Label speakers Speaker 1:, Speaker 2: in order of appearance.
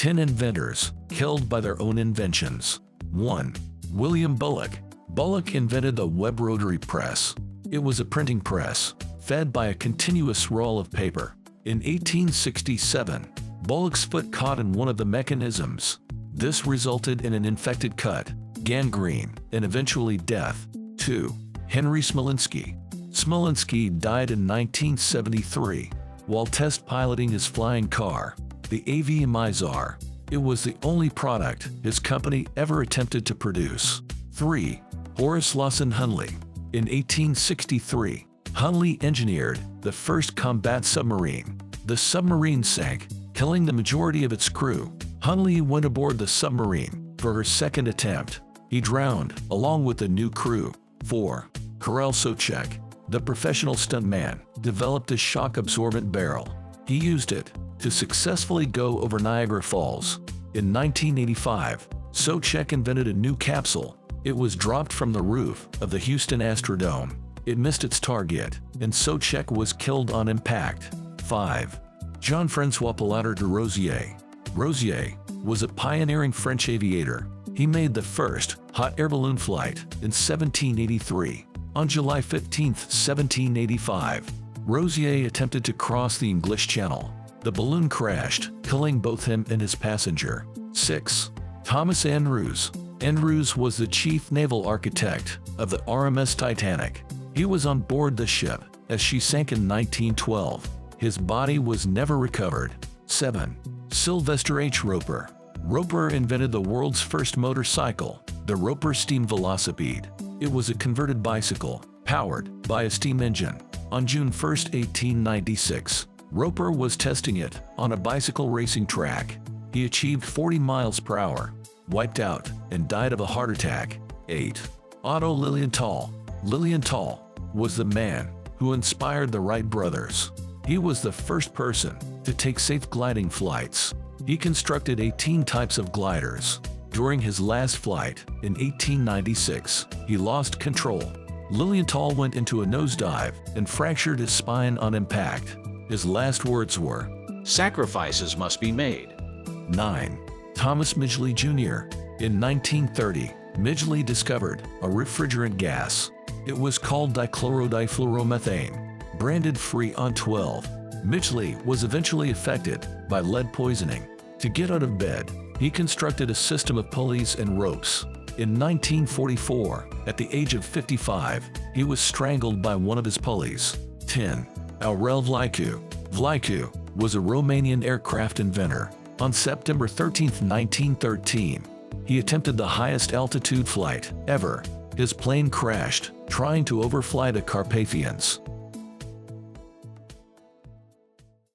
Speaker 1: 10 inventors killed by their own inventions. 1. William Bullock. Bullock invented the web rotary press. It was a printing press, fed by a continuous roll of paper. In 1867, Bullock's foot caught in one of the mechanisms. This resulted in an infected cut, gangrene, and eventually death. 2. Henry Smolinski. Smolinski died in 1973 while test piloting his flying car, the AV Mizar. It was the only product his company ever attempted to produce. 3. Horace Lawson Hunley. In 1863, Hunley engineered the first combat submarine. The submarine sank, killing the majority of its crew. Hunley went aboard the submarine for her second attempt. He drowned along with the new crew. 4. Karel Sobchak. The professional stuntman developed a shock-absorbent barrel. He used it to successfully go over Niagara Falls. In 1985, Sobchak invented a new capsule. It was dropped from the roof of the Houston Astrodome. It missed its target, and Sobchak was killed on impact. 5. Jean-François Pilote de Rosier. Rosier was a pioneering French aviator. He made the first hot air balloon flight in 1783. On July 15, 1785, Rosier attempted to cross the English Channel. The balloon crashed, killing both him and his passenger. 6. Thomas Andrews. Andrews was the chief naval architect of the RMS Titanic. He was on board the ship as she sank in 1912. His body was never recovered. 7. Sylvester H. Roper. Roper invented the world's first motorcycle, the Roper Steam Velocipede. It was a converted bicycle, powered by a steam engine. On June 1, 1896, Roper was testing it on a bicycle racing track. He achieved 40 miles per hour, wiped out, and died of a heart attack. 8. Otto Lilienthal. Lilienthal was the man who inspired the Wright brothers. He was the first person to take safe gliding flights. He constructed 18 types of gliders. During his last flight, in 1896, he lost control. Lilienthal went into a nosedive and fractured his spine on impact. His last words were,
Speaker 2: "Sacrifices must be made."
Speaker 1: 9. Thomas Midgley Jr. In 1930, Midgley discovered a refrigerant gas. It was called dichlorodifluoromethane, branded Freon 12. Midgley was eventually affected by lead poisoning. To get out of bed, he constructed a system of pulleys and ropes. In 1944, at the age of 55, he was strangled by one of his pulleys. 10. Aurel Vlaicu. Vlaicu was a Romanian aircraft inventor. On September 13, 1913, he attempted the highest altitude flight ever. His plane crashed trying to overfly the Carpathians.